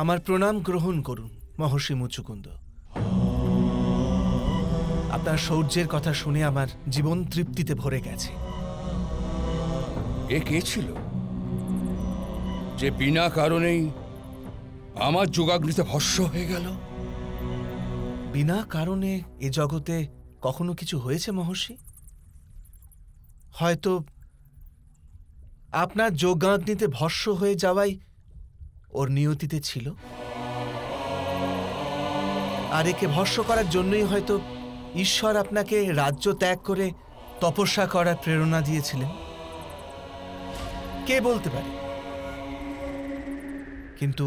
আমার প্রণাম গ্রহণ করুন মহর্ষি মুচুকুন্দ। আপনার শৌর্যের কথা শুনে আমার জীবন তৃপ্তিতে ভরে গেছে। এ কে ছিল যে বিনা কারণেই আমার যোগাগ্নিতে ভস্ম হয়ে গেল? বিনা কারণে এ জগতে কখনো কিছু হয়েছে মহর্ষি? হয়তো আপনার যোগাগ্নিতে ভস্ম হয়ে যাওয়াই ওর নিয়তিতে ছিল, আর একে ভস্ম করার জন্যই হয়তো ঈশ্বর আপনাকে রাজ্য ত্যাগ করে তপস্যা করার প্রেরণা দিয়েছিলেন। কে বলতে পারে? কিন্তু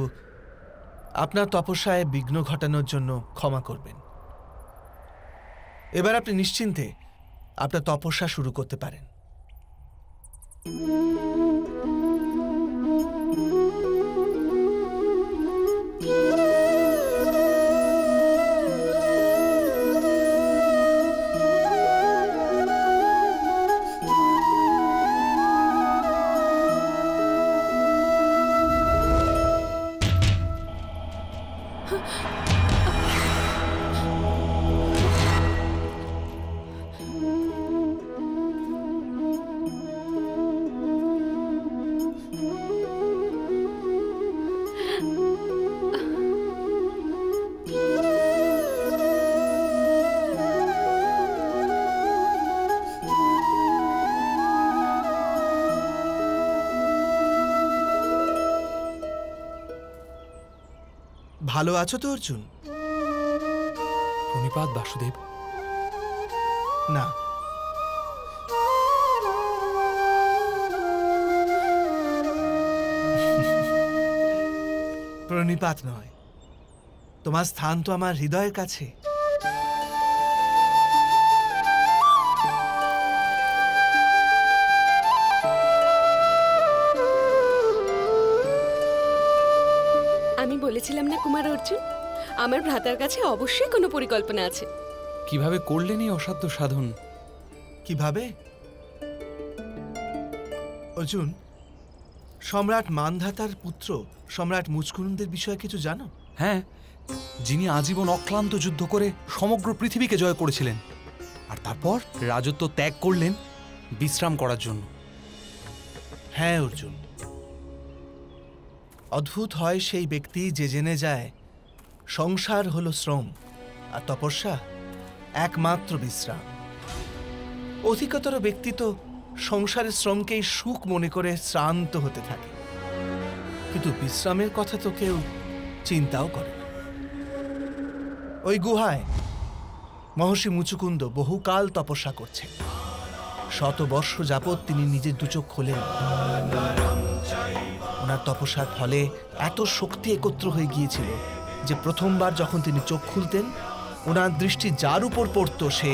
আপনার তপস্যায় বিঘ্ন ঘটানোর জন্য ক্ষমা করবেন। এবার আপনি নিশ্চিন্তে আপনার তপস্যা শুরু করতে পারেন। ভালো আছো তো অর্জুন? প্রণিপাত বাসুদেব। না, প্রণিপাত নয়, তোমার স্থান তো আমার হৃদয়ের কাছে। আমি বলেছিলাম না কুমার অর্জুন, আমার ভ্রাতার কাছে অবশ্যই কোনো পরিকল্পনা আছে। কিভাবে করলেন এই অসাধ্য সাধন? কিভাবে? অর্জুন, সম্রাট মানধাতার পুত্র সম্রাট মুচকুন্দের বিষয়ে কিছু জানো? হ্যাঁ, যিনি আজীবন অক্লান্ত যুদ্ধ করে সমগ্র পৃথিবীকে জয় করেছিলেন, আর তারপর রাজত্ব ত্যাগ করলেন বিশ্রাম করার জন্য। হ্যাঁ অর্জুন, অদ্ভুত হয় সেই ব্যক্তি যে জেনে যায় সংসার হলো শ্রম আর তপস্যা একমাত্র বিশ্রাম। অধিকতর ব্যক্তি তো সংসারের শ্রমকেই সুখ মনে করে শ্রান্ত হতে থাকে, কিন্তু বিশ্রামের কথা তো কেউ চিন্তাও করে না। ওই গুহায় মহর্ষি মুচুকুন্দ বহুকাল তপস্যা করছেন। 100 বর্ষ যাবৎ তিনি নিজের দুচোখ খোলেন। ওনার তপস্যার ফলে এত শক্তি একত্র হয়ে গিয়েছিল যে প্রথমবার যখন তিনি চোখ খুলতেন, ওনার দৃষ্টি যার উপর পড়ত সে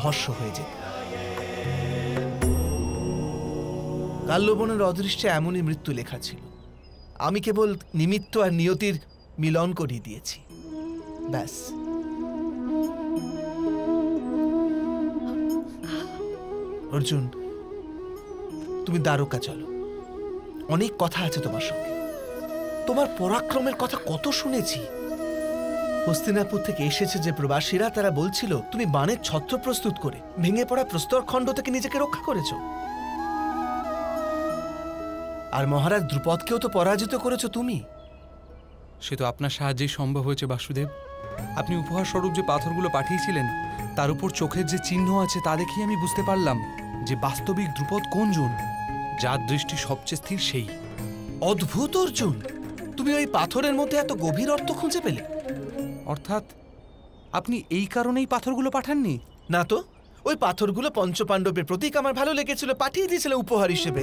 ভস্ম হয়ে যেত। কাল্যবনের অদৃষ্টে এমনই মৃত্যু লেখা ছিল। আমি কেবল নিমিত্ত আর নিয়তির মিলন করিয়ে দিয়েছি, ব্যাস। অর্জুন, তুমি দ্বারকা চলো, অনেক কথা আছে তোমার সঙ্গে। তোমার পরাক্রমের কথা কত শুনেছি। হস্তিনাপুর থেকে এসেছে যে প্রবাসীরা, তারা বলছিল তুমি বাণের ছত্র প্রস্তুত করে ভেঙে পড়া প্রস্তরখণ্ড থেকে নিজেকে রক্ষা করেছ। আর মহারাজ দ্রুপদকেও তো পরাজিত করেছো তুমি। সে তো আপনার সাহায্যেই সম্ভব হয়েছে বাসুদেব। আপনি উপহার স্বরূপ যে পাথরগুলো পাঠিয়েছিলেন তার উপর চোখের যে চিহ্ন আছে তা দেখেই আমি বুঝতে পারলাম যে বাস্তবিক দ্রুপদ কোনজন, যার দৃষ্টি সবচেয়ে স্থির সেই। অদ্ভুত অর্জুন, তুমি ওই পাথরের মধ্যে এত গভীর অর্থ খুঁজে পেলে। অর্থাৎ আপনি এই কারণেই পাথরগুলো পাঠাননি? না তো, ওই পাথরগুলো পঞ্চপাণ্ডবের প্রতীক আমার ভালো লেগেছিল, পাঠিয়ে দিয়েছিল উপহার হিসেবে।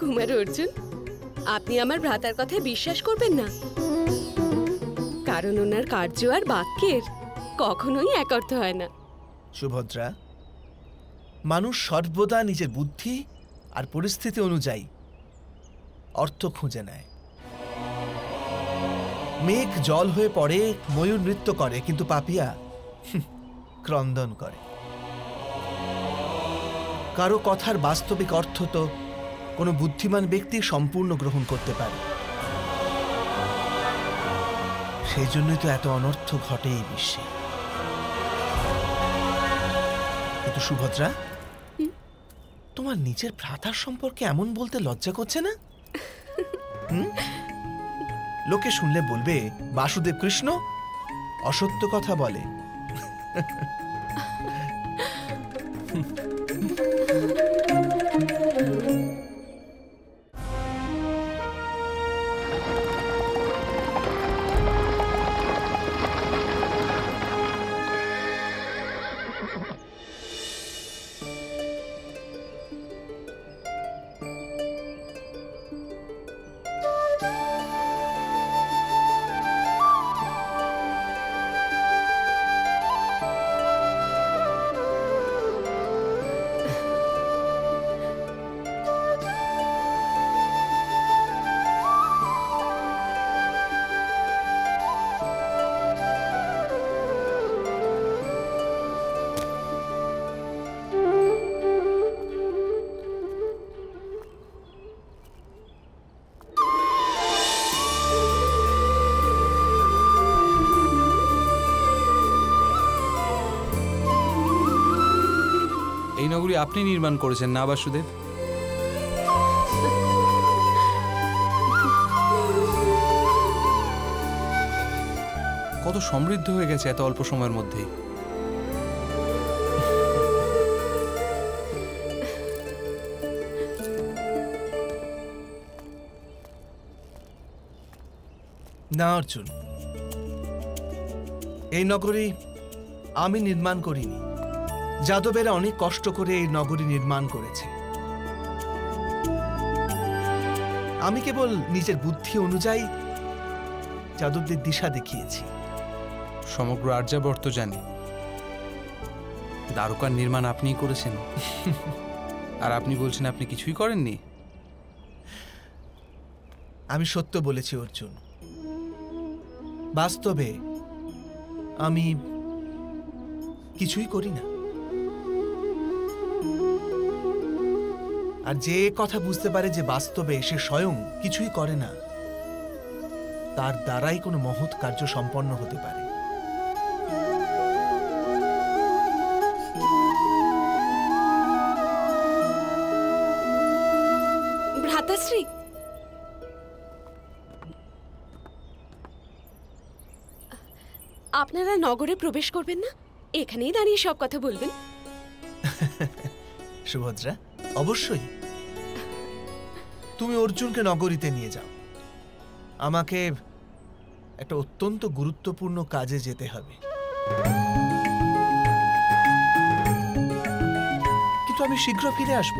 কুমার অর্জুন, আপনি আমার ভ্রাতার কথায় বিশ্বাস করবেন না, কারণ ওনার কার্য আর বাক্যের কখনোই এক অর্থ হয় না। সুভদ্রা, মানুষ সর্বদা নিজের বুদ্ধি আর পরিস্থিতি অনুযায়ী অর্থ খুঁজে নেয়। মেঘ জল হয়ে পড়ে, ময়ূর নৃত্য করে, কিন্তু পাপিয়া ক্রন্দন করে। কারো কথার বাস্তবিক অর্থ তো কোনো বুদ্ধিমান ব্যক্তি সম্পূর্ণ গ্রহণ করতে পারে। সেই জন্যই তো এত অনর্থ ঘটে এই বিশ্বে। কিন্তু সুভদ্রা, তোমার নিজের ভ্রাতার সম্পর্কে এমন বলতে লজ্জা করছে না? লোকে শুনলে বলবে বাসুদেব কৃষ্ণ অসত্য কথা বলে। এই নগরী আপনি নির্মাণ করেছেন না বাসুদেব? কত সমৃদ্ধ হয়ে গেছে এত অল্প সময়ের মধ্যেই। না অর্জুন, এই নগরী আমি নির্মাণ করিনি। যাদবেরা অনেক কষ্ট করে এই নগরী নির্মাণ করেছে। আমি কেবল নিজের বুদ্ধি অনুযায়ী যাদবদের দিশা দেখিয়েছি। সমগ্র আর্যাবর্ত জানে দ্বারকার নির্মাণ আপনিই করেছেন। আর আপনি বলছেন আপনি কিছুই করেননি। আমি সত্য বলেছি অর্জুন। বাস্তবে আমি কিছুই করি না। আর যে কথা বুঝতে পারে যে বাস্তবে সে স্বয়ং কিছুই করে না, তার দ্বারাই কোনো মহৎ কার্য সম্পন্ন হতে পারে। ভ্রাতাশ্রী, আপনারা নগরে প্রবেশ করবেন না? এখানেই দাঁড়িয়ে সব কথা বলবেন? সুভদ্রা, অবশ্যই। তুমি অর্জুনকে নগরীতে নিয়ে যাও। আমাকে একটা অত্যন্ত গুরুত্বপূর্ণ কাজে যেতে হবে। কিন্তু আমি শীঘ্র ফিরে আসব।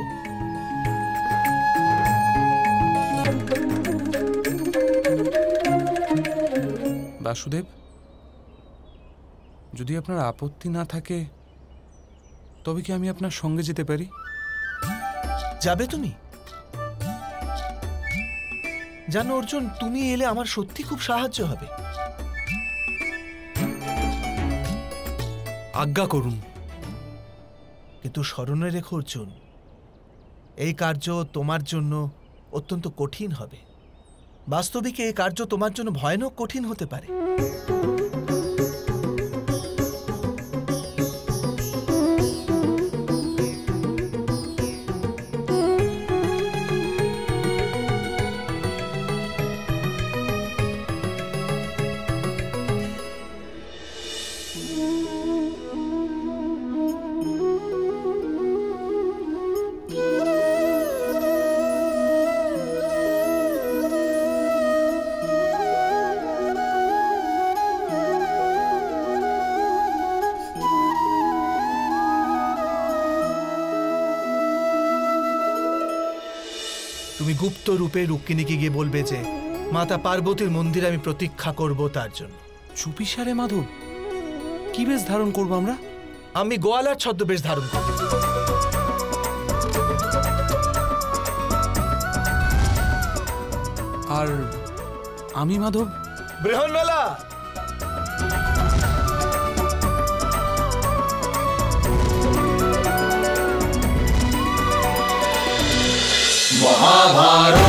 বাসুদেব, যদি আপনার আপত্তি না থাকে তবে কি আমি আপনার সঙ্গে যেতে পারি? যাবে তুমি? জানো অর্জুন, তুমি এলে আমার সত্যি খুব সাহায্য হবে। আজ্ঞা করুন। কিন্তু স্মরণে রেখো অর্জুন, এই কার্য তোমার জন্য অত্যন্ত কঠিন হবে। বাস্তবিক এই কার্য তোমার জন্য ভয়ানক কঠিন হতে পারে। তুমি গুপ্ত রূপে রুক্মিণীকে গিয়ে বলবে যে মাতা পার্বতীর মন্দিরে আমি প্রতীক্ষা করব তার জন্য। চুপিসারে মাধব, কি বেশ ধারণ করবো আমরা? আমি গোয়ালার ছদ্মবেশ ধারণ করব। আর আমি মাধব? বৃহন্নলা। মহাভারত।